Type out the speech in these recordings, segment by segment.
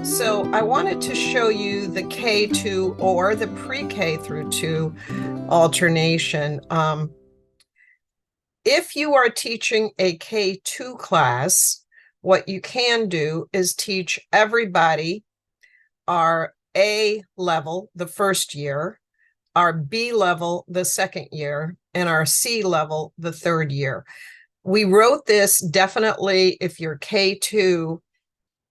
So I wanted to show you the K2 or the pre-K through 2 alternation. If you are teaching a K2 class, what you can do is teach everybody our A level the first year, our B level the second year, and our C level the third year. We wrote this definitely if you're K2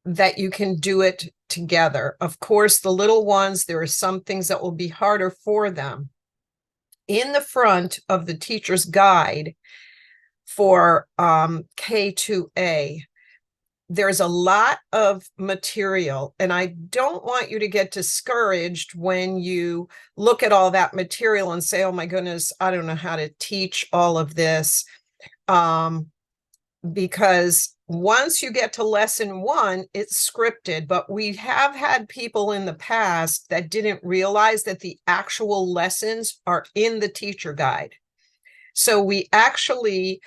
that you can do it together. Of course, the little ones, there are some things that will be harder for them. In the front of the teacher's guide for K2A, there's a lot of material, and I don't want you to get discouraged when you look at all that material and say, oh my goodness, I don't know how to teach all of this. Because once you get to lesson 1, it's scripted, but we have had people in the past that didn't realize that the actual lessons are in the teacher guide. So we actually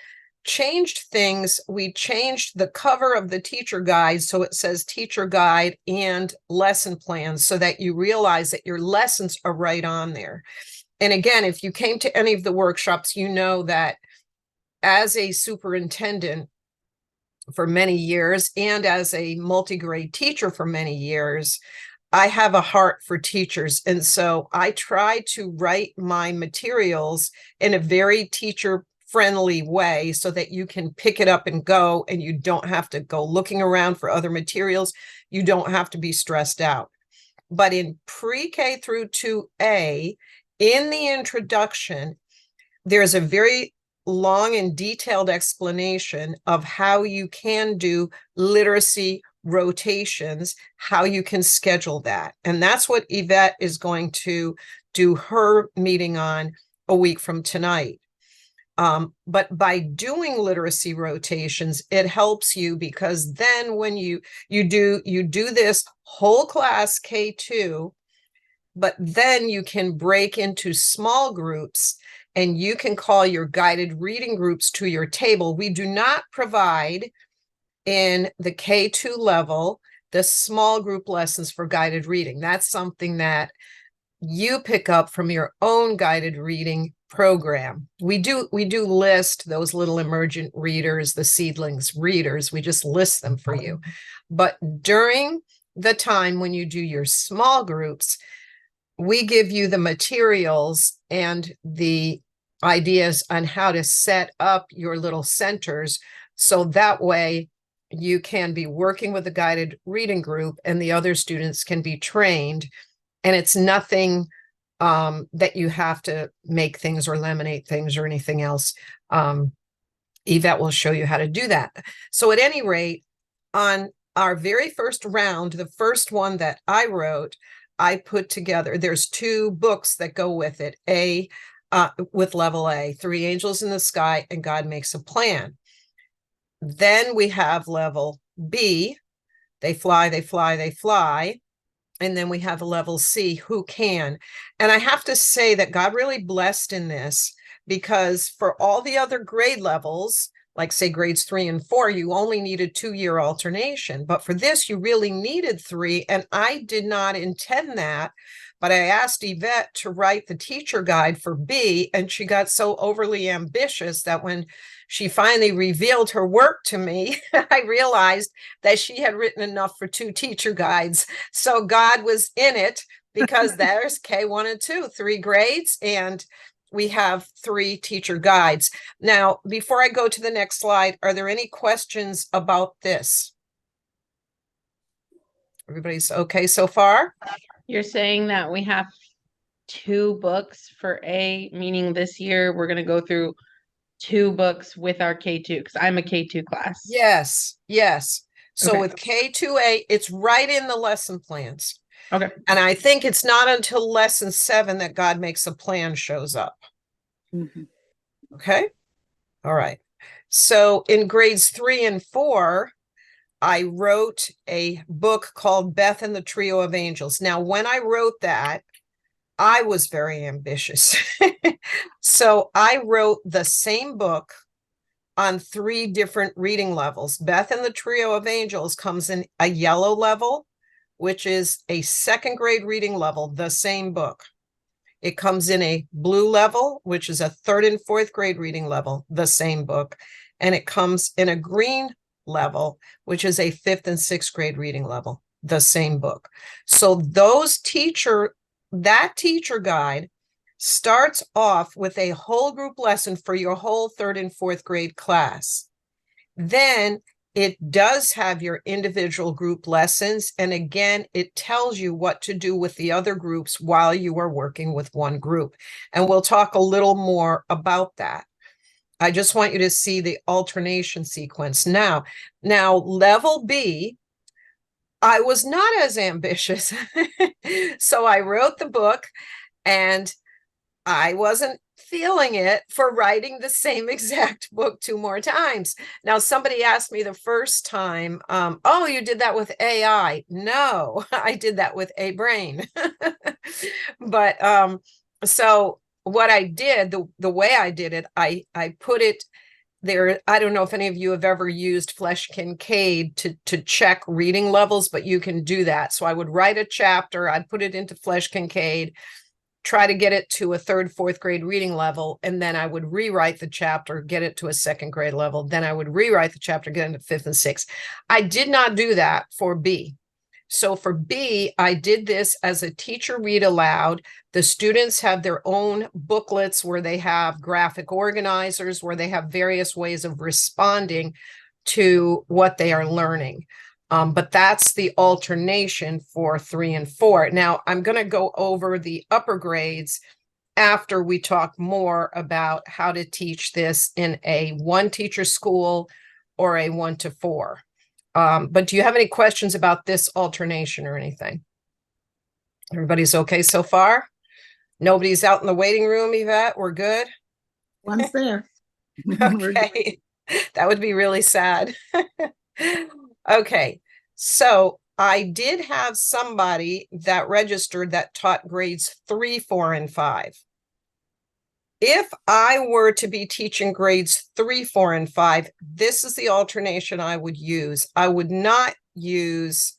changed things. We changed the cover of the teacher guide so it says teacher guide and lesson plans so that you realize that your lessons are right on there. And again, if you came to any of the workshops, you know that as a superintendent for many years and as a multi-grade teacher for many years, I have a heart for teachers. And so I try to write my materials in a very teacher-friendly way so that you can pick it up and go, and you don't have to go looking around for other materials. You don't have to be stressed out. But in pre-K through 2A, in the introduction, there's a very long and detailed explanation of how you can do literacy rotations, how you can schedule that. And that's what Yvette is going to do her meeting on a week from tonight. But by doing literacy rotations, it helps you, because then when you do this whole class K2, but then you can break into small groups and you can call your guided reading groups to your table. We do not provide in the K2 level the small group lessons for guided reading. That's something that you pick up from your own guided reading program. We do list those little emergent readers, the seedlings readers. We just list them for you. But during the time when you do your small groups, we give you the materials and the ideas on how to set up your little centers, so that way you can be working with a guided reading group and the other students can be trained. And it's nothing that you have to make things or laminate things or anything else. Yvette will show you how to do that. So at any rate, on our very first round, the first one that I wrote, I put together, there's 2 books that go with it. With level A, 3 Angels in the Sky and God Makes a Plan. Then we have level B, They Fly, They Fly, They Fly. And then we have a level C, Who Can. And I have to say that God really blessed in this, because for all the other grade levels, like say grades 3 and 4, you only needed 2-year alternation. But for this, you really needed 3. And I did not intend that. But I asked Yvette to write the teacher guide for B, and she got so overly ambitious that when she finally revealed her work to me, I realized that she had written enough for 2 teacher guides. So God was in it, because there's K1 and 2, 3 grades, and we have 3 teacher guides. Now, before I go to the next slide, are there any questions about this? Everybody's okay so far? You're saying that we have 2 books for A, meaning this year we're going to go through 2 books with our K2, because I'm a K2 class. Yes, yes. So Okay. with K2A, it's right in the lesson plans. Okay. And I think it's not until lesson 7 that God Makes a Plan shows up. Mm-hmm. Okay. All right. So in grades 3 and 4, I wrote a book called Beth and the Trio of Angels. Now, when I wrote that, I was very ambitious. So I wrote the same book on 3 different reading levels. Beth and the Trio of Angels comes in a yellow level, which is a 2nd grade reading level, the same book. It comes in a blue level, which is a 3rd and 4th grade reading level, the same book. And it comes in a green level, which is a 5th and 6th grade reading level, the same book. So that teacher guide starts off with a whole group lesson for your whole 3rd and 4th grade class. Then it does have your individual group lessons. And again, it tells you what to do with the other groups while you are working with one group. And we'll talk a little more about that. I just want you to see the alternation sequence. Now level B, I was not as ambitious. So I wrote the book and I wasn't feeling it for writing the same exact book 2 more times. Now, somebody asked me the first time, oh, you did that with AI. No, I did that with a brain. But so what I did, the way I did it, I put it there. I don't know if any of you have ever used Flesh Kincaid to check reading levels, but you can do that. So I would write a chapter, I'd put it into Flesh Kincaid, try to get it to a 3rd, 4th grade reading level, and then I would rewrite the chapter, get it to a 2nd grade level. Then I would rewrite the chapter, get into 5th and 6th. I did not do that for B. So for B, I did this as a teacher read aloud. The students have their own booklets where they have graphic organizers, where they have various ways of responding to what they are learning. But that's the alternation for 3 and 4. Now, I'm going to go over the upper grades after we talk more about how to teach this in a 1-teacher school or a 1 to 4. But do you have any questions about this alternation or anything? Everybody's okay so far? Nobody's out in the waiting room, Yvette? We're good? One's there. Okay. That would be really sad. Okay, so I did have somebody that registered that taught grades 3, 4, and 5. If I were to be teaching grades 3, 4, and 5, this is the alternation I would use. I would not use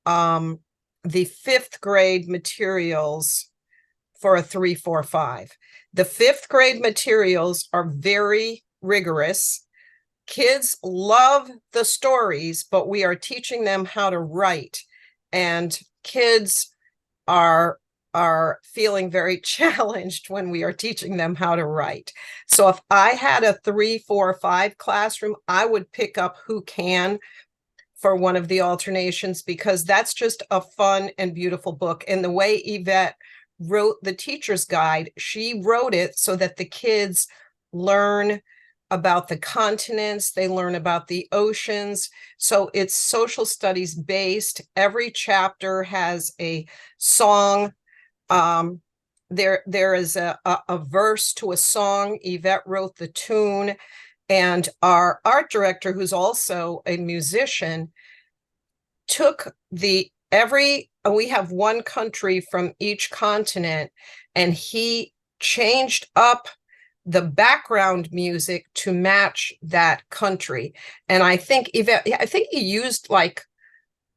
the 5th grade materials for a 3, 4, 5. The 5th grade materials are very rigorous. Kids love the stories, but we are teaching them how to write, and kids are feeling very challenged when we are teaching them how to write. So if I had a 3, 4, 5 classroom, I would pick up Who Can for one of the alternations, because that's just a fun and beautiful book. And the way Yvette wrote the teacher's guide, she wrote it so that the kids learn about the continents, they learn about the oceans. So it's social studies based. Every chapter has a song. There is a verse to a song. Yvette wrote the tune, and our art director, who's also a musician, took we have 1 country from each continent, and he changed up the background music to match that country. And I think he used, like,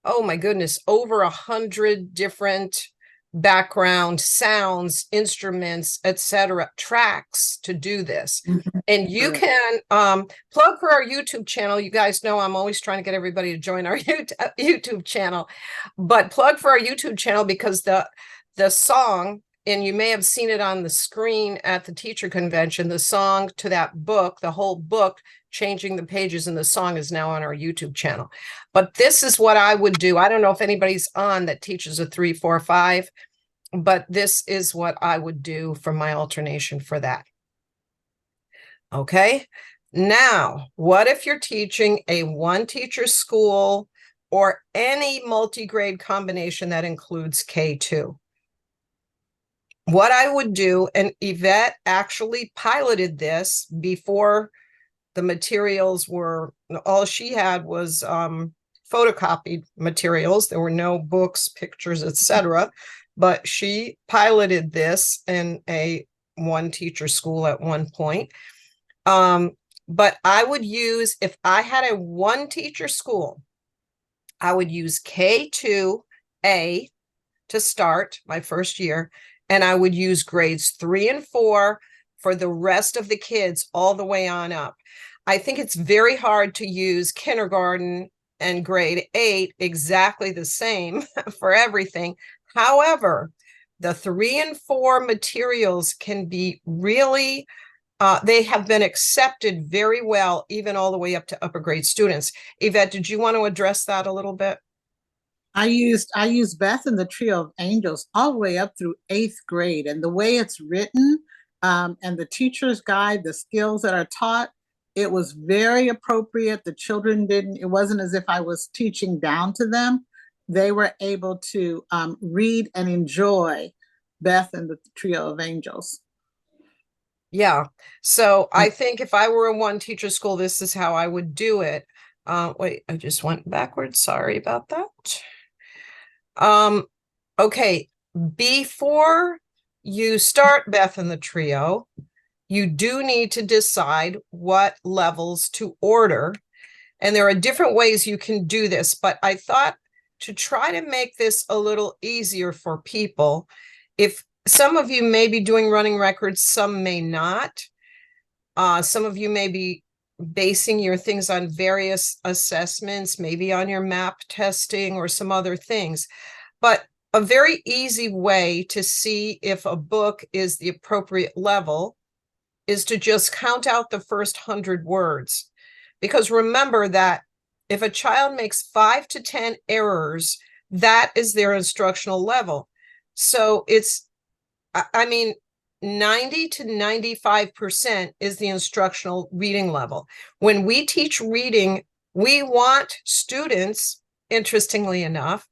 oh my goodness, over 100 different background sounds, instruments, etc., tracks to do this. And you can plug for our YouTube channel. You guys know I'm always trying to get everybody to join our YouTube channel, but plug for our YouTube channel, because the song, and you may have seen it on the screen at the teacher convention, the song to that book, the whole book, Changing the Pages in the Song, is now on our YouTube channel. But this is what I would do. I don't know if anybody's on that teaches a 3, 4, 5, but this is what I would do for my alternation for that. Okay. Now, what if you're teaching a 1-teacher school or any multi-grade combination that includes K2? What I would do, and Yvette actually piloted this before the materials were, all she had was photocopied materials. There were no books, pictures, etc. But she piloted this in a 1-teacher school at one point. But I would use, if I had a one teacher school, I would use K2A to start my first year, and I would use grades 3 and 4 for the rest of the kids all the way on up. I think it's very hard to use kindergarten and grade 8 exactly the same for everything. However, the 3 and 4 materials can be really, they have been accepted very well, even all the way up to upper grade students. Yvette, did you want to address that a little bit? I used Beth and the Trio of Angels all the way up through 8th grade, and the way it's written, and the teacher's guide, the skills that are taught, it was very appropriate. The children didn't. It wasn't as if I was teaching down to them. They were able to read and enjoy Beth and the Trio of Angels. Yeah. So I think if I were in one teacher school, this is how I would do it. Wait, I just went backwards. Sorry about that. Okay. Before you start Beth and the Trio, you do need to decide what levels to order. And there are different ways you can do this, but I thought to try to make this a little easier for people, if some of you may be doing running records, some may not. Some of you may be basing your things on various assessments, maybe on your MAP testing or some other things. But a very easy way to see if a book is the appropriate level is to just count out the first 100 words. Because remember that if a child makes 5 to 10 errors, that is their instructional level. So it's, I mean, 90 to 95% is the instructional reading level. When we teach reading, we want students, interestingly enough,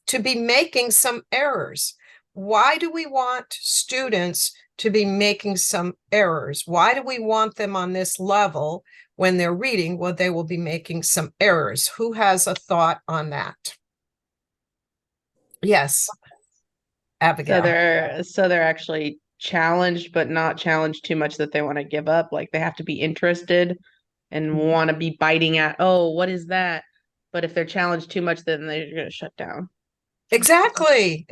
to be making some errors. Why do we want students to be making some errors? Why do we want them on this level when they're reading? Well, they will be making some errors. Who has a thought on that? Yes, Abigail. So they're actually challenged, but not challenged too much that they want to give up. Like they have to be interested and want to be biting at, oh, what is that? But if they're challenged too much, then they're going to shut down. Exactly.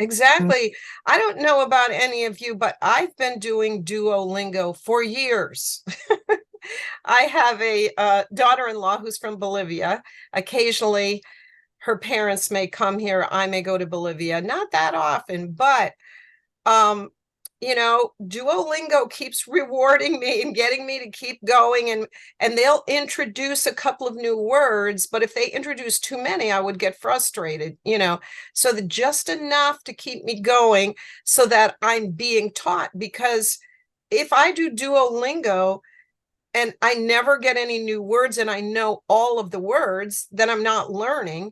I don't know about any of you, but I've been doing Duolingo for years. I have a daughter-in-law who's from Bolivia. Occasionally, her parents may come here. I may go to Bolivia. Not that often, but Duolingo keeps rewarding me and getting me to keep going, and they'll introduce a couple of new words, but if they introduce too many, I would get frustrated, so that just enough to keep me going so that I'm being taught. Because if I do Duolingo and I never get any new words and I know all of the words, then I'm not learning.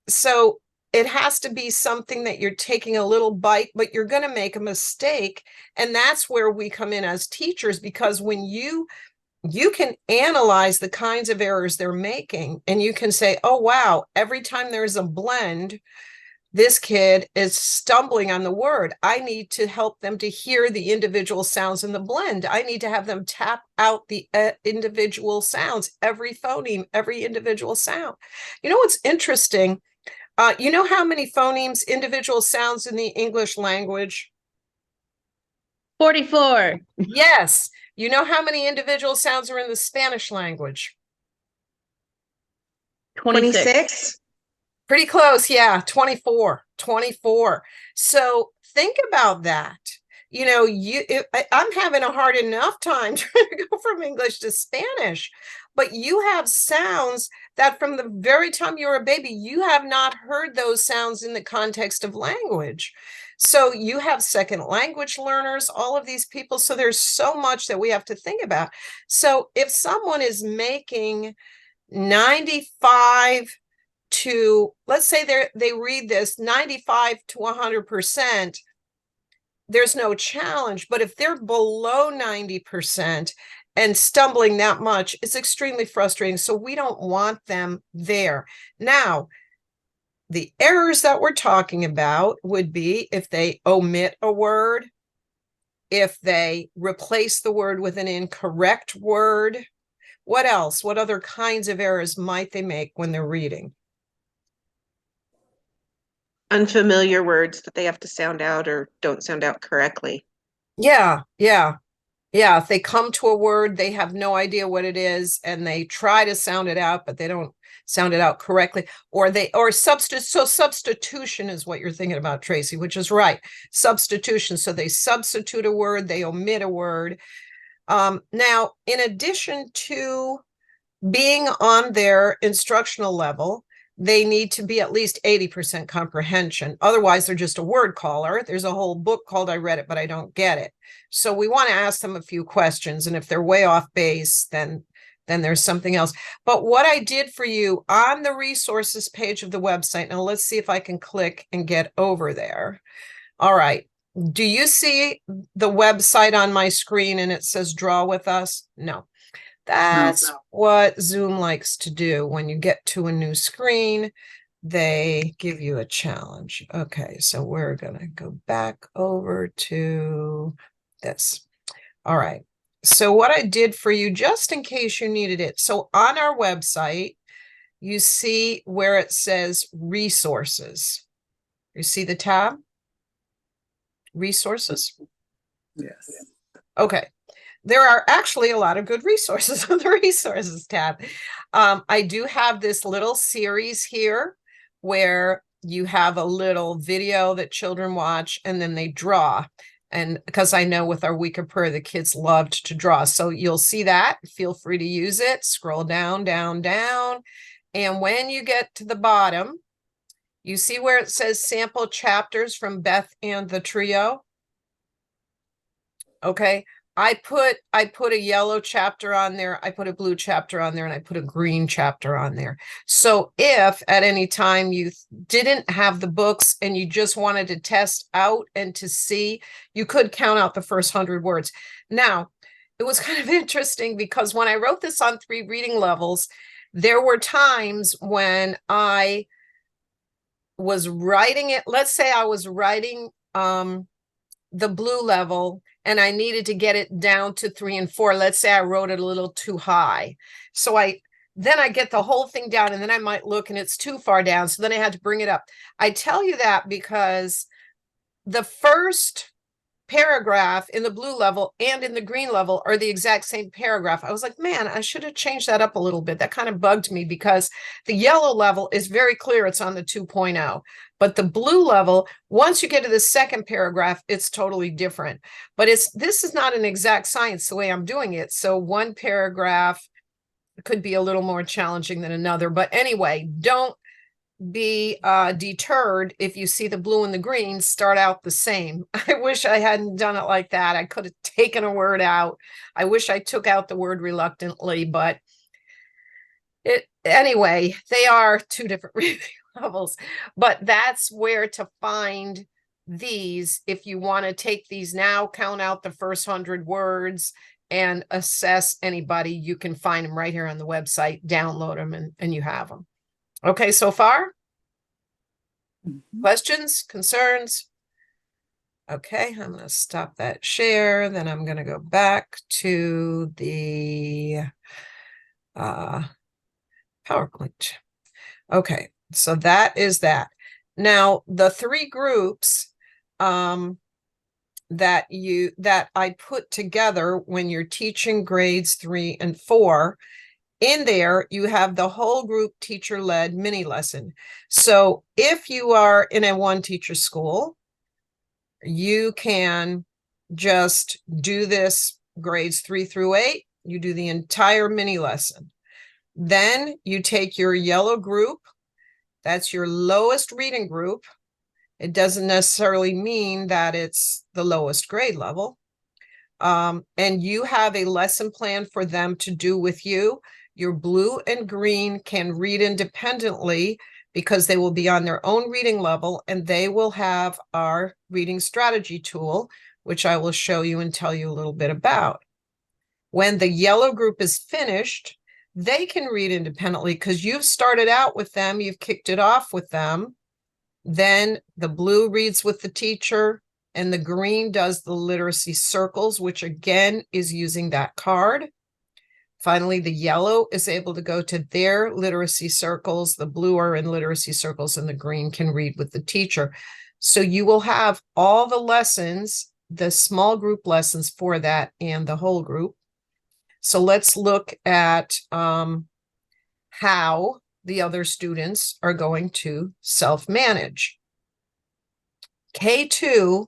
So it has to be something that you're taking a little bite, but you're going to make a mistake. And that's where we come in as teachers, because when you can analyze the kinds of errors they're making, and you can say, oh, wow, every time there's a blend, this kid is stumbling on the word. I need to help them to hear the individual sounds in the blend. I need to have them tap out the individual sounds, every phoneme, every individual sound. You know what's interesting? You know how many phonemes, individual sounds in the English language? 44. Yes. You know how many individual sounds are in the Spanish language? 26. Pretty close. Yeah. 24. So think about that. I'm having a hard enough time trying to go from English to Spanish, but you have sounds that from the very time you're a baby, you have not heard those sounds in the context of language. So you have second language learners, all of these people. So there's so much that we have to think about. So if someone is making 95 to, let's say they read this 95 to 100%, there's no challenge. But if they're below 90% and stumbling that much, it's extremely frustrating. So we don't want them there. Now, the errors that we're talking about would be if they omit a word, if they replace the word with an incorrect word, What else? What other kinds of errors might they make when they're reading? Unfamiliar words that they have to sound out or don't sound out correctly. Yeah, yeah. Yeah, if they come to a word, they have no idea what it is, and they try to sound it out, but they don't sound it out correctly. Or substitution is what you're thinking about, Tracy, which is right. Substitution. So they substitute a word, they omit a word. Now, in addition to being on their instructional level, they need to be at least 80% comprehension. Otherwise, they're just a word caller. There's a whole book called I Read It, but I Don't Get It. So we want to ask them a few questions. And if they're way off base, then there's something else. But what I did for you on the resources page of the website, now let's see if I can click and get over there. All right. Do you see the website on my screen and it says draw with us? No. That's what Zoom likes to do. When you get to a new screen, they give you a challenge. Okay, so we're going to go back over to this. All right. So what I did for you, just in case you needed it. So on our website, you see where it says resources. You see the tab? Resources? Yes. Okay. There are actually a lot of good resources on the resources tab. I do have this little series here where you have a little video that children watch and then they draw. And because I know with our week of prayer, the kids loved to draw. So you'll see that. Feel free to use it. Scroll down, down, down. And when you get to the bottom, you see where it says sample chapters from Beth and the Trio. Okay. I put a yellow chapter on there, I put a blue chapter on there, and I put a green chapter on there. So if at any time you didn't have the books and you just wanted to test out and to see, you could count out the first 100 words. Now, it was kind of interesting because when I wrote this on 3 reading levels, there were times when I was writing it. Let's say I was writing the blue level and I needed to get it down to 3 and 4. Let's say I wrote it a little too high. So then I get the whole thing down and then I might look and it's too far down. So then I had to bring it up. I tell you that because the first paragraph in the blue level and in the green level are the exact same paragraph. I was like, man, I should have changed that up a little bit. That kind of bugged me because the yellow level is very clear. It's on the 2.0. But the blue level, once you get to the second paragraph, it's totally different. But this is not an exact science the way I'm doing it. So one paragraph could be a little more challenging than another. But anyway, don't be deterred if you see the blue and the green start out the same. I wish I hadn't done it like that. I could have taken a word out. I wish I took out the word reluctantly, but anyway, they are 2 different reading levels. But that's where to find these. If you want to take these now, count out the first 100 words and assess anybody, you can find them right here on the website, download them, and you have them. Okay, so far? Questions, concerns? Okay, I'm going to stop that share. Then I'm going to go back to the PowerPoint. Okay, so that is that. Now, the 3 groups that I put together when you're teaching grades 3 and 4, in there, you have the whole group teacher-led mini lesson. So if you are in a 1-teacher school, you can just do this grades 3 through 8. You do the entire mini lesson. Then you take your yellow group. That's your lowest reading group. It doesn't necessarily mean that it's the lowest grade level. And you have a lesson plan for them to do with you. Your blue and green can read independently because they will be on their own reading level and they will have our reading strategy tool, which I will show you and tell you a little bit about. When the yellow group is finished, they can read independently because you've started out with them, you've kicked it off with them. Then the blue reads with the teacher and the green does the literacy circles, which again is using that card. Finally, the yellow is able to go to their literacy circles, the blue are in literacy circles, and the green can read with the teacher. So you will have all the lessons, the small group lessons for that and the whole group. So let's look at how the other students are going to self-manage. K2,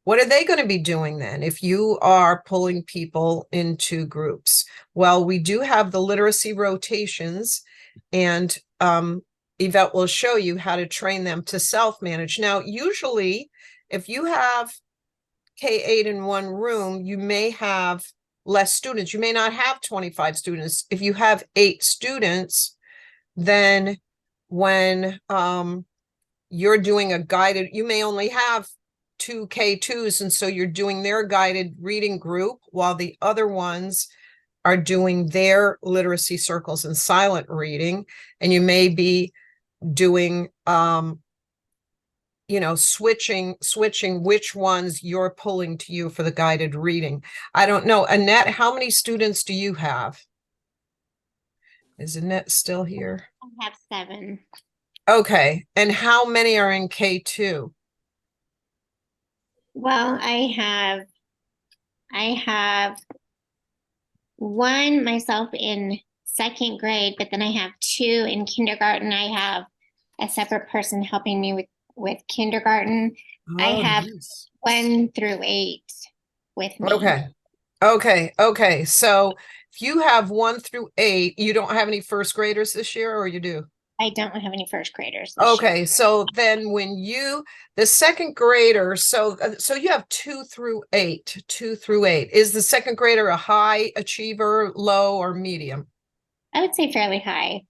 what are they going to be doing then if you are pulling people into groups? Well, we do have the literacy rotations, and Yvette will show you how to train them to self-manage. Now, usually, if you have K8 in one room, you may have less students. You may not have 25 students. If you have 8 students, then when you're doing a guided, you may only have 2 K2s, and so you're doing their guided reading group while the other ones are doing their literacy circles and silent reading, and you may be doing you know, switching which ones you're pulling to you for the guided reading. I don't know. Annette, how many students do you have? Is Annette still here? I have 7. Okay. And how many are in K2? Well, I have one myself in 2nd grade, but then I have 2 in kindergarten. I have a separate person helping me with kindergarten. I have Nice. 1 through 8 with me. Okay. So if you have 1 through 8, you don't have any first graders this year, or you do? I don't have any first graders this year. Okay, so then when the second grader, so you have 2 through 8, 2 through 8. Is the second grader a high achiever, low, or medium? I would say fairly high.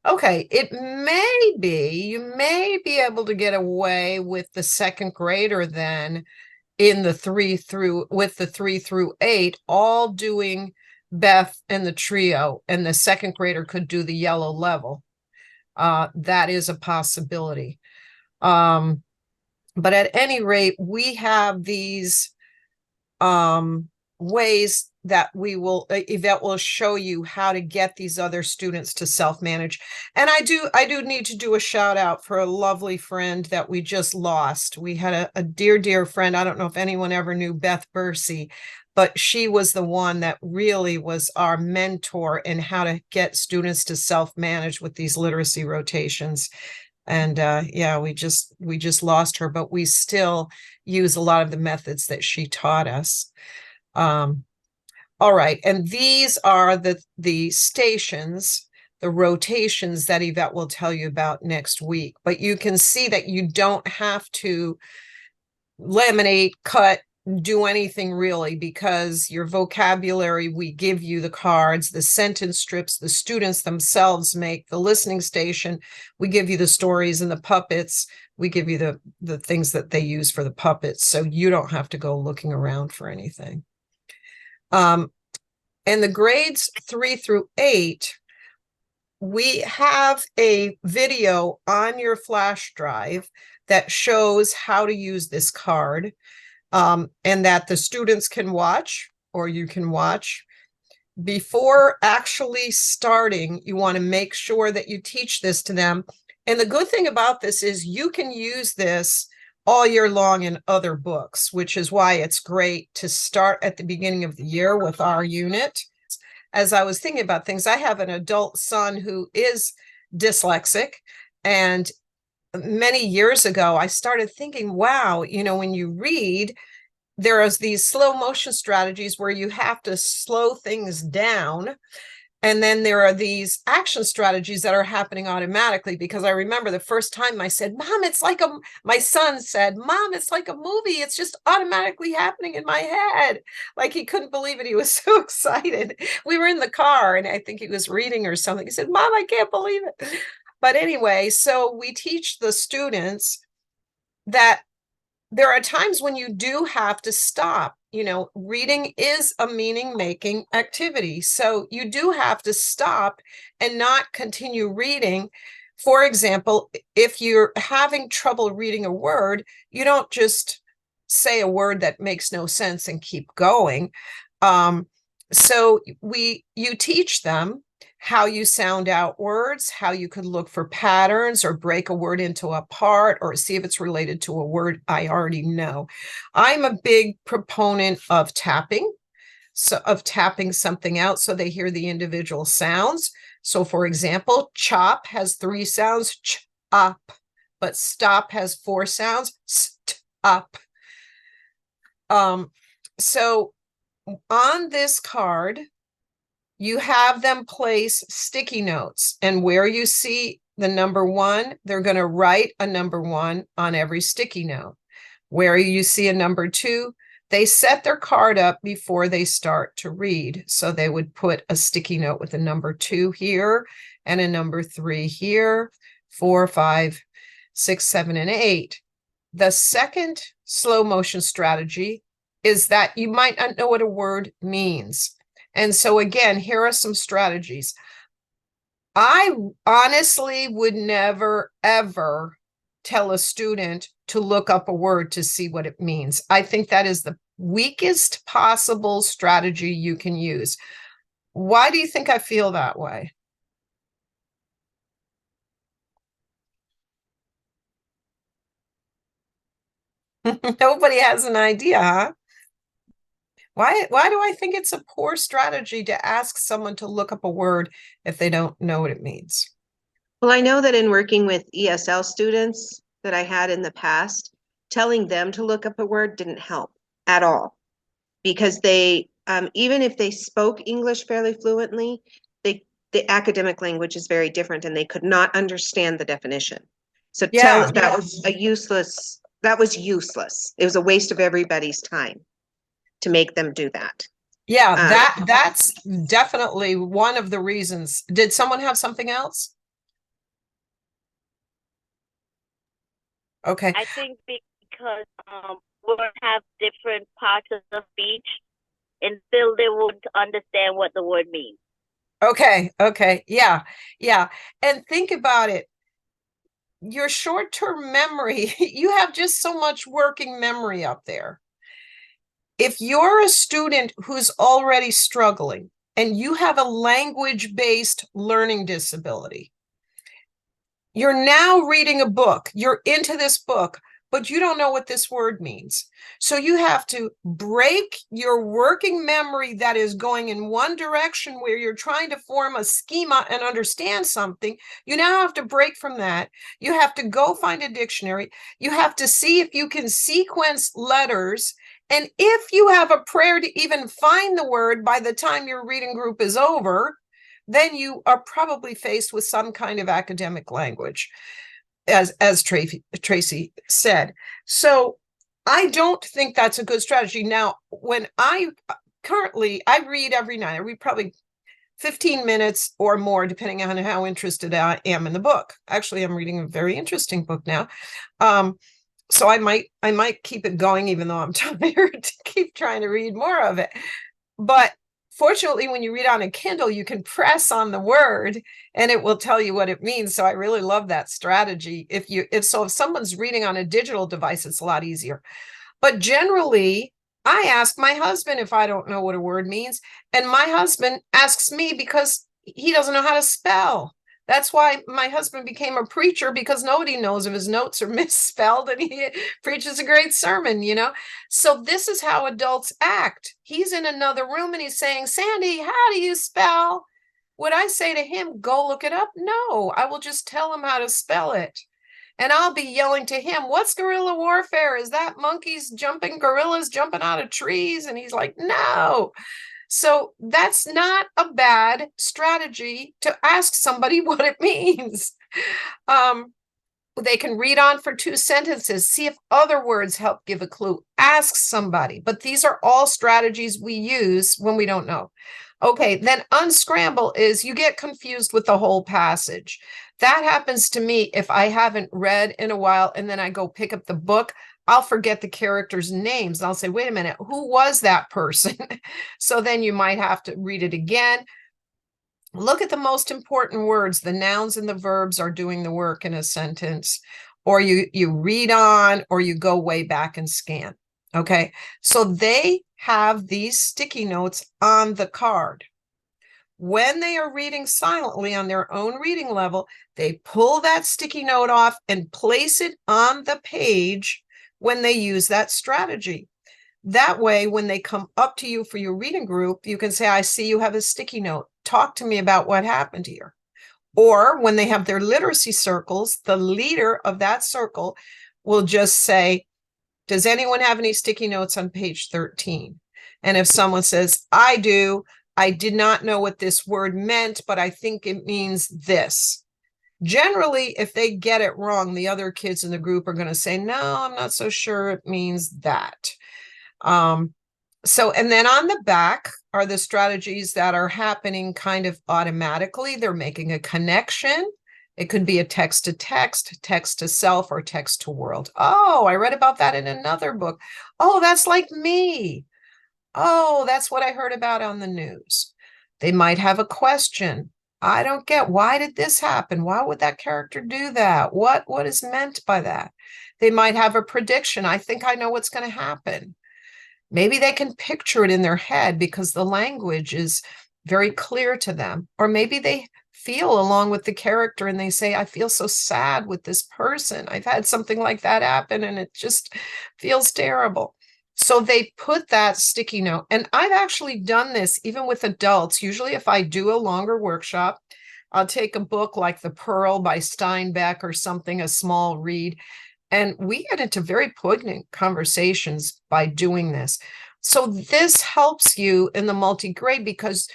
Okay, you may be able to get away with the second grader then in the 3 through 8, all doing Beth and the trio, and the second grader could do the yellow level. That is a possibility. But at any rate, we have these ways that Yvette will show you how to get these other students to self-manage. And I do need to do a shout out for a lovely friend that we just lost. We had a dear friend. I don't know if anyone ever knew Beth Bursey, but she was the one that really was our mentor in how to get students to self-manage with these literacy rotations. And yeah, we just lost her, but we still use a lot of the methods that she taught us. All right, and these are the stations, the rotations that Yvette will tell you about next week. But you can see that you don't have to laminate, cut, do anything really, because your vocabulary, we give you the cards, the sentence strips, the students themselves make the listening station. We give you the stories and the puppets. We give you the things that they use for the puppets. So you don't have to go looking around for anything. And the grades 3 through 8, we have a video on your flash drive that shows how to use this card, and that the students can watch, or you can watch. Before actually starting, you want to make sure that you teach this to them. And the good thing about this is you can use this all year long in other books, which is why it's great to start at the beginning of the year with our unit. As I was thinking about things, I have an adult son who is dyslexic, and many years ago, I started thinking, wow, you know, when you read, there is these slow motion strategies where you have to slow things down. And then there are these action strategies that are happening automatically, because I remember the first time I said, Mom, it's like my son said, Mom, it's like a movie. It's just automatically happening in my head. Like he couldn't believe it. He was so excited. We were in the car and I think he was reading or something. He said, Mom, I can't believe it. But anyway, so we teach the students that there are times when you do have to stop. You know, reading is a meaning-making activity. So you do have to stop and not continue reading. For example, if you're having trouble reading a word, you don't just say a word that makes no sense and keep going. So you teach them how you sound out words, how you could look for patterns or break a word into a part or see if it's related to a word I already know. I'm a big proponent of tapping, so of tapping something out so they hear the individual sounds. So for example, chop has 3 sounds, chop, but stop has 4 sounds, stop. So on this card, you have them place sticky notes, and where you see the number 1, they're going to write a number 1 on every sticky note. Where you see a number 2, they set their card up before they start to read. So they would put a sticky note with a number 2 here and a number 3 here, 4, 5, 6, 7, and 8. The second slow motion strategy is that you might not know what a word means. And so again, here are some strategies. I honestly would never, ever tell a student to look up a word to see what it means. I think that is the weakest possible strategy you can use. Why do you think I feel that way? Nobody has an idea, huh? Why do I think it's a poor strategy to ask someone to look up a word if they don't know what it means? Well, I know that in working with ESL students that I had in the past, telling them to look up a word didn't help at all, because they, even if they spoke English fairly fluently, the academic language is very different and they could not understand the definition. So Yeah. that was useless. It was a waste of everybody's time to make them do that. Yeah, that's definitely one of the reasons. Did someone have something else? Okay. I think because we'll have different parts of the speech and still they won't understand what the word means. Okay. Yeah. And think about it. Your short-term memory, you have just so much working memory up there. If you're a student who's already struggling and you have a language-based learning disability, you're now reading a book, you're into this book, but you don't know what this word means. So you have to break your working memory that is going in one direction where you're trying to form a schema and understand something. You now have to break from that. You have to go find a dictionary. You have to see if you can sequence letters. And if you have a prayer to even find the word by the time your reading group is over, then you are probably faced with some kind of academic language, as Tracy said. So I don't think that's a good strategy. Now, when I read every night. I read probably 15 minutes or more, depending on how interested I am in the book. Actually, I'm reading a very interesting book now. So I might keep it going, even though I'm tired to keep trying to read more of it. But fortunately, when you read on a Kindle, you can press on the word and it will tell you what it means. So I really love that strategy. If someone's reading on a digital device, it's a lot easier. But generally, I ask my husband if I don't know what a word means, and my husband asks me because he doesn't know how to spell. That's why my husband became a preacher, because nobody knows if his notes are misspelled, and he preaches a great sermon, So this is how adults act. He's in another room and he's saying, Sandy, how do you spell? Would I say to him, go look it up? No, I will just tell him how to spell it. And I'll be yelling to him, what's guerrilla warfare? Is that gorillas jumping out of trees? And he's like, no. So that's not a bad strategy to ask somebody what it means. They can read on for 2 sentences, see if other words help give a clue, ask somebody. But these are all strategies we use when we don't know. Okay, then unscramble is you get confused with the whole passage. That happens to me if I haven't read in a while and then I go pick up the book. I'll forget the characters' names. I'll say, wait a minute, who was that person? So then you might have to read it again. Look at the most important words. The nouns and the verbs are doing the work in a sentence. Or you read on, or you go way back and scan. Okay, so they have these sticky notes on the card. When they are reading silently on their own reading level, they pull that sticky note off and place it on the page when they use that strategy. That way, when they come up to you for your reading group, you can say, I see you have a sticky note. Talk to me about what happened here. Or when they have their literacy circles, the leader of that circle will just say, does anyone have any sticky notes on page 13? And if someone says, I do, I did not know what this word meant, but I think it means this. Generally, if they get it wrong, the other kids in the group are going to say, no, I'm not so sure it means that. And then on the back are the strategies that are happening kind of automatically. They're making a connection. It could be a text to text, text to self, or text to world. Oh, I read about that in another book. Oh, that's like me. Oh, that's what I heard about on the news. They might have a question. I don't get, why did this happen? Why would that character do that? What is meant by that? They might have a prediction. I think I know what's going to happen. Maybe they can picture it in their head because the language is very clear to them. Or maybe they feel along with the character and they say, I feel so sad with this person. I've had something like that happen and it just feels terrible. So they put that sticky note. And I've actually done this even with adults. Usually if I do a longer workshop, I'll take a book like The Pearl by Steinbeck or something, a small read. And we get into very poignant conversations by doing this. So this helps you in the multi-grade because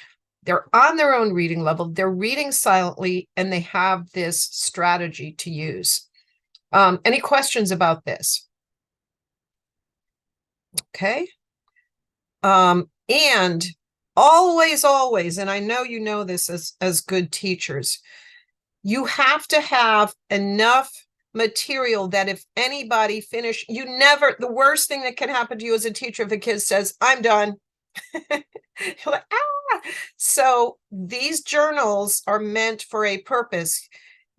they're on their own reading level, they're reading silently, and they have this strategy to use. Any questions about this? Okay. And always, and I know you know this as good teachers, you have to have enough material that if anybody the worst thing that can happen to you as a teacher, if a kid says, I'm done. You're like, ah. So these journals are meant for a purpose.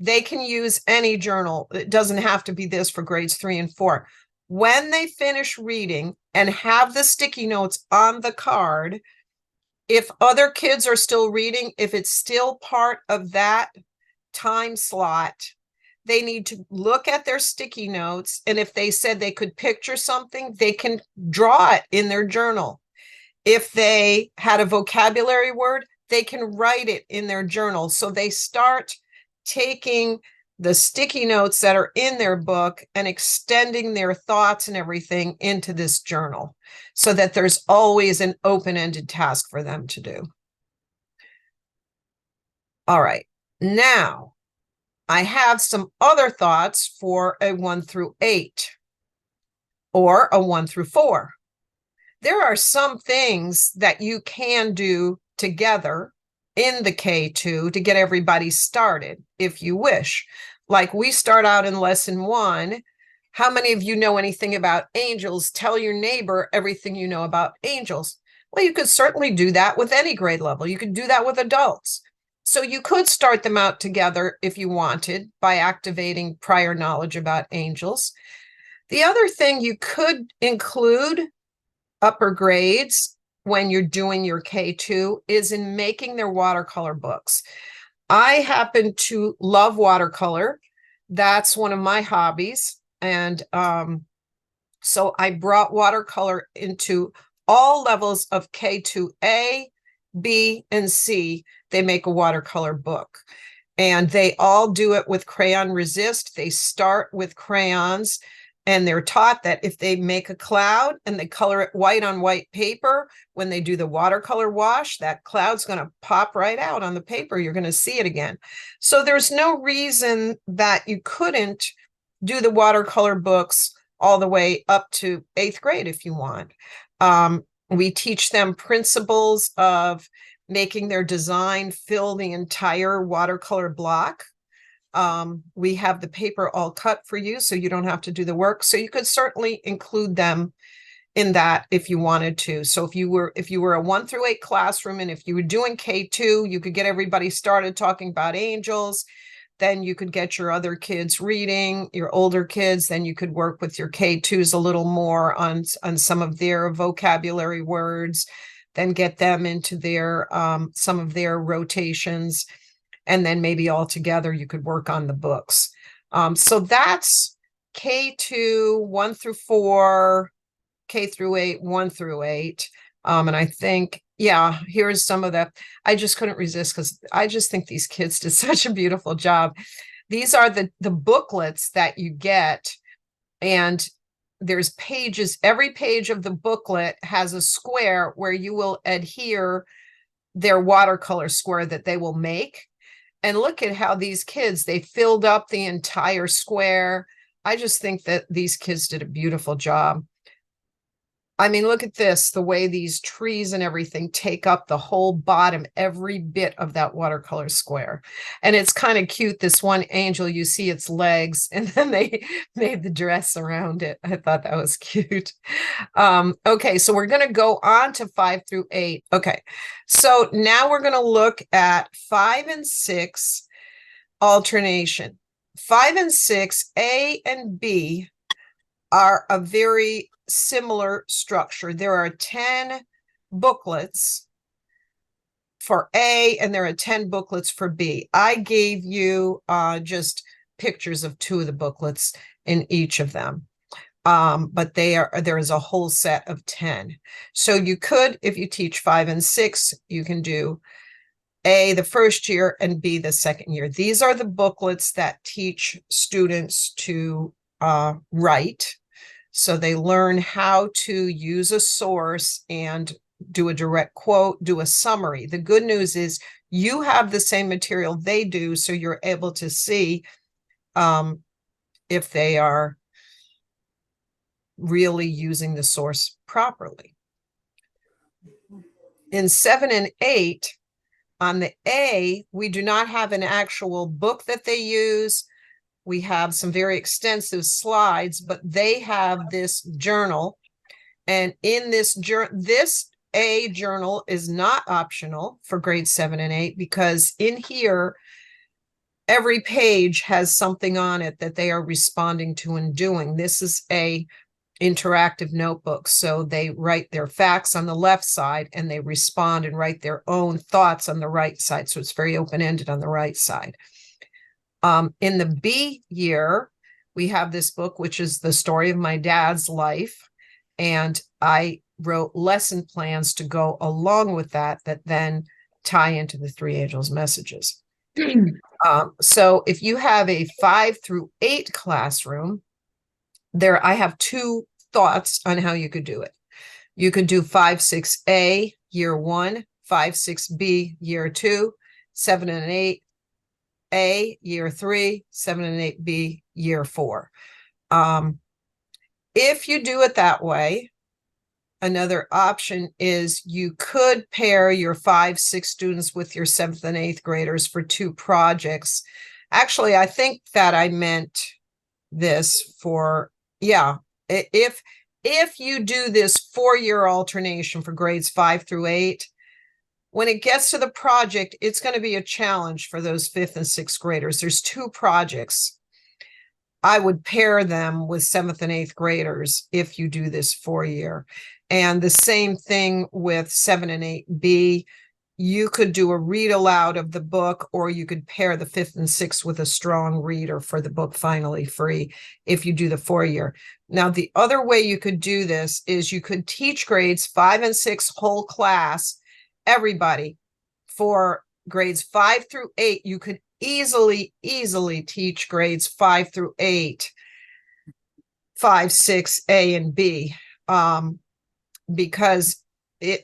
They can use any journal. It doesn't have to be this for grades 3 and 4. When they finish reading and have the sticky notes on the card, if other kids are still reading, if it's still part of that time slot, they need to look at their sticky notes. And if they said they could picture something, they can draw it in their journal. If they had a vocabulary word, they can write it in their journal. So they start taking the sticky notes that are in their book and extending their thoughts and everything into this journal so that there's always an open-ended task for them to do. All right, now I have some other thoughts for a 1 through 8 or a 1 through 4. There are some things that you can do together in the K2 to get everybody started, if you wish. Like we start out in lesson 1. How many of you know anything about angels? Tell your neighbor everything you know about angels. Well, you could certainly do that with any grade level. You could do that with adults. So you could start them out together if you wanted by activating prior knowledge about angels. The other thing you could include upper grades when you're doing your K2 is in making their watercolor books. I happen to love watercolor. That's one of my hobbies. And so I brought watercolor into all levels of K2A, B, and C. They make a watercolor book. And they all do it with crayon resist. They start with crayons. And they're taught that if they make a cloud and they color it white on white paper, when they do the watercolor wash, that cloud's going to pop right out on the paper. You're going to see it again. So there's no reason that you couldn't do the watercolor books all the way up to 8th grade if you want. We teach them principles of making their design fill the entire watercolor block. We have the paper all cut for you, so you don't have to do the work. So you could certainly include them in that if you wanted to. So if you were a 1 through 8 classroom, and if you were doing K2, you could get everybody started talking about angels. then you could get your other kids reading, your older kids, then you could work with your K2s a little more on some of their vocabulary words, then get them into their some of their rotations, and then maybe all together you could work on the books. So that's K2, 1 through 4, K through 8, 1 through 8. And I think, yeah, here's some of the, I just couldn't resist because I just think these kids did such a beautiful job. These are the booklets that you get, and there's pages. Every page of the booklet has a square where you will adhere their watercolor square that they will make. And look at how these kids, they filled up the entire square. I just think that these kids did a beautiful job. I mean, look at this, the way these trees and everything take up the whole bottom, every bit of that watercolor square. And it's kind of cute. This one angel, you see its legs, and then they made the dress around it. I thought that was cute. Okay, so we're going to go on to 5 through 8. Okay, so now we're going to look at 5 and 6 alternation. 5 and 6, A and B, are a very similar structure. There are 10 booklets for A and there are 10 booklets for B. I gave you just pictures of 2 of the booklets in each of them. But there is a whole set of 10. So you could, if you teach 5 and 6, you can do A the first year and B the second year. These are the booklets that teach students to write. So they learn how to use a source and do a direct quote, do a summary. The good news is you have the same material they do, so you're able to see if they are really using the source properly. In 7 and 8, on the A, we do not have an actual book that they use. We have some very extensive slides, but they have this journal. And in this A journal is not optional for grades 7 and 8, because in here, every page has something on it that they are responding to and doing. This is a interactive notebook. So they write their facts on the left side and they respond and write their own thoughts on the right side. So it's very open-ended on the right side. In the B year, we have this book, which is the story of my dad's life. And I wrote lesson plans to go along with that then tie into the 3 angels' messages. So if you have a 5 through 8 classroom, there I have 2 thoughts on how you could do it. You could do 5-6A year 1, 5-6B year 2, 7 and 8 A year 3, 7 and 8B year 4. If you do it that way, another option is you could pair your 5-6 students with your 7th and 8th graders for 2 projects. Actually, I think that I meant this for, yeah, if you do this 4-year alternation for grades 5 through 8, when it gets to the project, it's going to be a challenge for those 5th and 6th graders. There's 2 projects. I would pair them with 7th and 8th graders if you do this 4-year. And the same thing with 7 and 8B. You could do a read aloud of the book, or you could pair the 5th and 6th with a strong reader for the book Finally Free if you do the 4-year. Now, the other way you could do this is you could teach grades 5 and 6 whole class, everybody. For grades 5 through 8, you could easily teach grades 5 through 8, 5, 6, A and B, because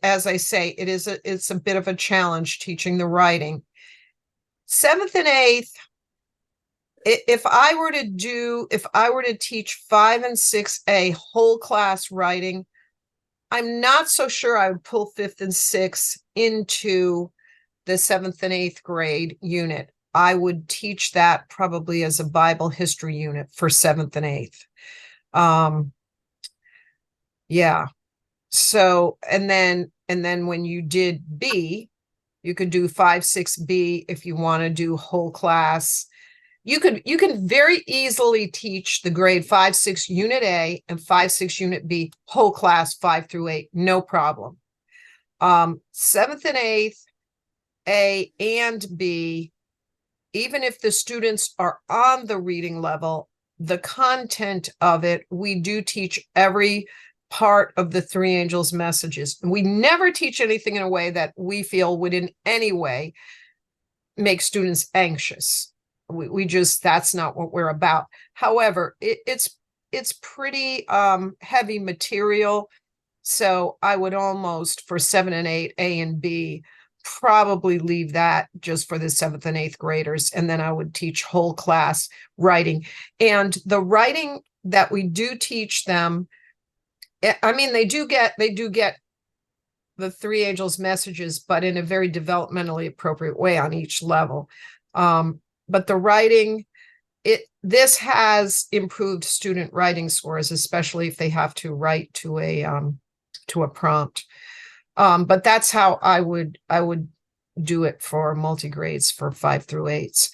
as I say, it's a bit of a challenge teaching the writing. 7th and 8th, if I were to teach 5 and 6A whole class writing, I'm not so sure I would pull 5th and 6th into the 7th and 8th grade unit. I would teach that probably as a Bible history unit for 7th and 8th. Yeah. So, and then when you did B, you could do 5-6B if you want to do whole class. you can very easily teach the grade 5-6 unit A and 5-6 unit B whole class 5 through 8, no problem. 7th and 8th, A and B, even if the students are on the reading level, the content of it, we do teach every part of the Three Angels messages. We never teach anything in a way that we feel would in any way make students anxious. We just, that's not what we're about. However, it's pretty heavy material. So I would almost, for 7 and 8, A and B, probably leave that just for the 7th and 8th graders. And then I would teach whole class writing. And the writing that we do teach them, I mean, they do get the Three Angels messages, but in a very developmentally appropriate way on each level. But the writing, this has improved student writing scores, especially if they have to write to a prompt. But that's how I would do it for multigrades for 5 through 8s.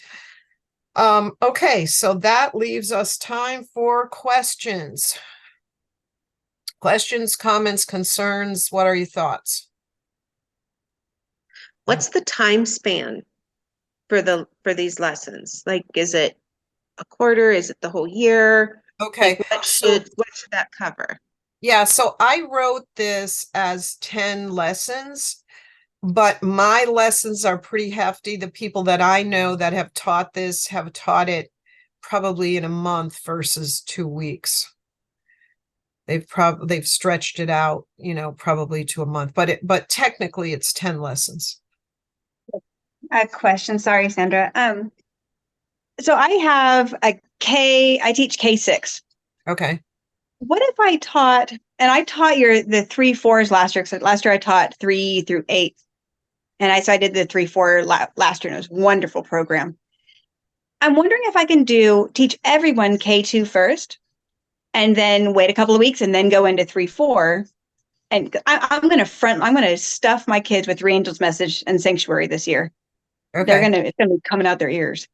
Okay, so that leaves us time for questions. Questions, comments, concerns, what are your thoughts? What's the time span for these lessons? Like, is it a quarter? Is it the whole year? Okay, Like, what so should that cover? yeah, so I wrote this as 10 lessons, but my lessons are pretty hefty. The people that I know that have taught this have taught it probably in a month versus 2 weeks. They've stretched it out, you know, probably to a month, but technically it's 10 lessons. A question, sorry, Sandra. So I teach K6. Okay. What if I taught, and I taught the 3-4s last year, because last year I taught 3 through 8. And I did the 3-4 last year, and it was a wonderful program. I'm wondering if I can teach everyone K2 first, and then wait a couple of weeks and then go into 3-4. And I'm going to stuff my kids with Three Angels Message and Sanctuary this year. Okay. It's going to be coming out their ears.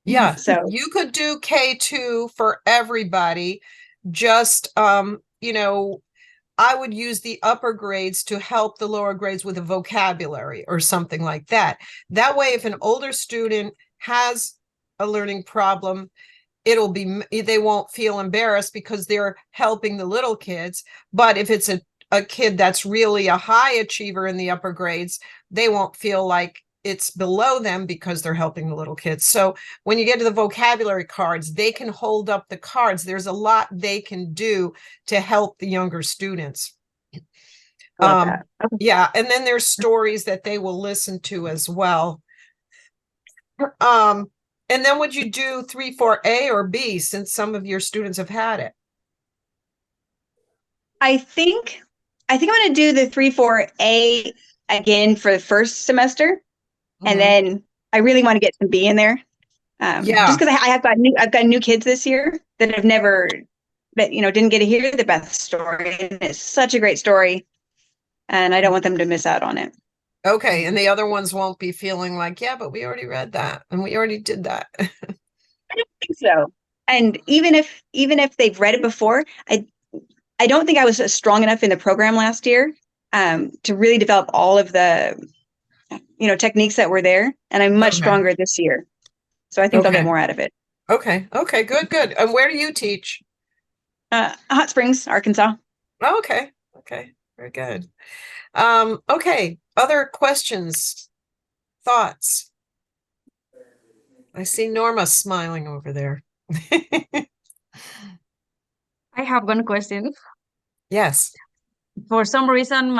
Yeah. So You could do K2 for everybody. Just, you know, I would use the upper grades to help the lower grades with a vocabulary or something like that. That way, if an older student has a learning problem, they won't feel embarrassed because they're helping the little kids. But if it's a kid that's really a high achiever in the upper grades, they won't feel like it's below them because they're helping the little kids. So when you get to the vocabulary cards, they can hold up the cards. There's a lot they can do to help the younger students. Yeah, and then there's stories that they will listen to as well. And then would you do 3-4A or B, since some of your students have had it? I think I'm going to do the 3-4A again for the first semester. And then I really want to get some B in there. Just because I've got new kids this year that didn't get to hear the Beth story. And it's such a great story. And I don't want them to miss out on it. Okay. And the other ones won't be feeling like, yeah, but we already read that and we already did that. I don't think so. And even if they've read it before, I don't think I was strong enough in the program last year to really develop all of the techniques that were there, and I'm much stronger this year. So I think they'll get more out of it. Okay. Okay. Good. And where do you teach? Hot Springs, Arkansas. Oh, okay. Okay. Very good. Okay. Other questions, thoughts? I see Norma smiling over there. I have one question. Yes. For some reason,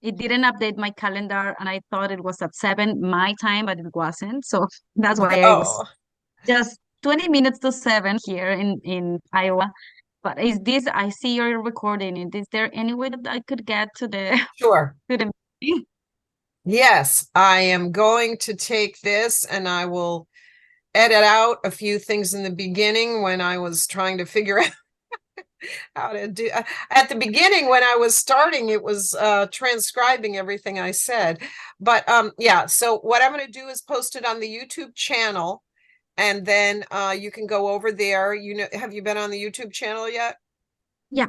it didn't update my calendar, and I thought it was at 7 my time, but it wasn't. So that's why I was just 20 minutes to 7 here in Iowa. But I see you're recording it. Is there any way that I could get to the Sure. to the meeting? Yes, I am going to take this and I will edit out a few things in the beginning when I was trying to figure out how to do. At the beginning, when I was starting, it was transcribing everything I said. But yeah, so what I'm going to do is post it on the YouTube channel. And then you can go over there. You know, have you been on the YouTube channel yet? Yeah.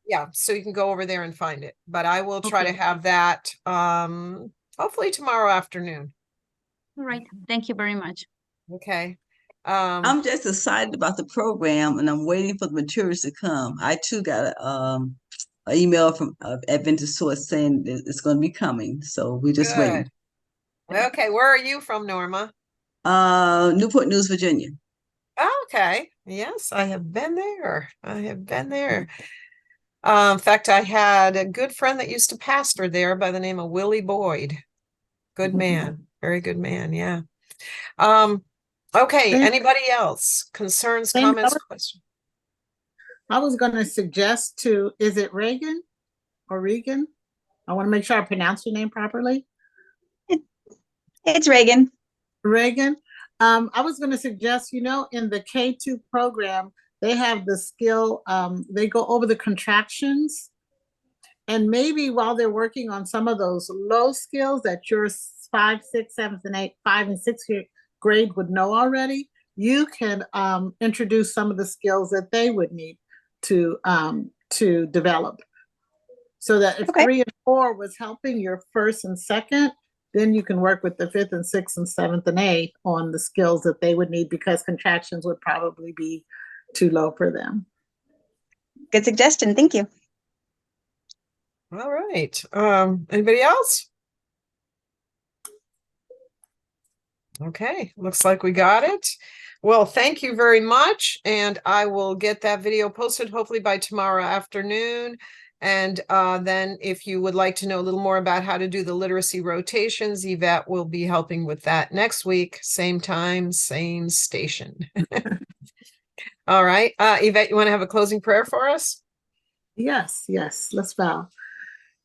Yeah, so you can go over there and find it. But I will try to Okay. have that hopefully tomorrow afternoon. All right. Thank you very much. Okay. I'm just excited about the program, and I'm waiting for the materials to come. I too got an email from Adventist Source saying that it's going to be coming, so we're just waiting. Good. Okay, where are you from, Norma? Newport News, Virginia. Okay. Yes, I have been there. I have been there. In fact, I had a good friend that used to pastor there by the name of Willie Boyd. Good man. Very good man. Yeah. Okay. Thank- Anybody else? Concerns, Thank- comments, questions? I was going to suggest to, is it Reagan or Regan? I want to make sure I pronounce your name properly. It's Reagan. Reagan. I was going to suggest, you know, in the K2 program, they have the skill, they go over the contractions. And maybe while they're working on some of those low skills that your 5, 6, 7, and 8, 5, and 6 grade would know already, you can introduce some of the skills that they would need to develop. So that if 3 and 4 was helping your 1st and 2nd, then you can work with the 5th and 6th and 7th and 8th on the skills that they would need, because contractions would probably be too low for them. Good suggestion. Thank you. All right. Anybody else? Okay, looks like we got it. Well, thank you very much. And I will get that video posted hopefully by tomorrow afternoon. And then if you would like to know a little more about how to do the literacy rotations, Yvette will be helping with that next week, same time, same station. All right. Yvette, you want to have a closing prayer for us? Yes, let's bow.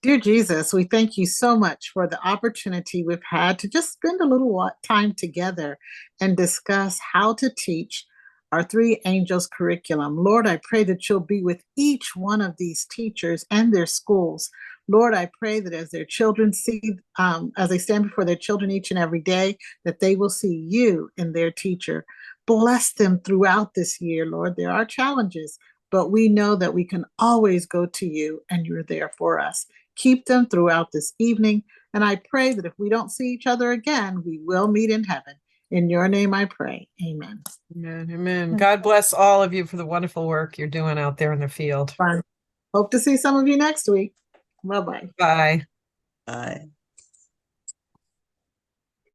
Dear Jesus, we thank you so much for the opportunity we've had to just spend a little time together and discuss how to teach our 3 Angels curriculum. Lord, I pray that you'll be with each one of these teachers and their schools. Lord, I pray that as their children see, as they stand before their children each and every day, that they will see you in their teacher. Bless them throughout this year, Lord. There are challenges, but we know that we can always go to you and you're there for us. Keep them throughout this evening. And I pray that if we don't see each other again, we will meet in heaven. In your name I pray. Amen. Amen. Amen. God bless all of you for the wonderful work you're doing out there in the field. Fine. Hope to see some of you next week. Bye-bye. Bye. Bye.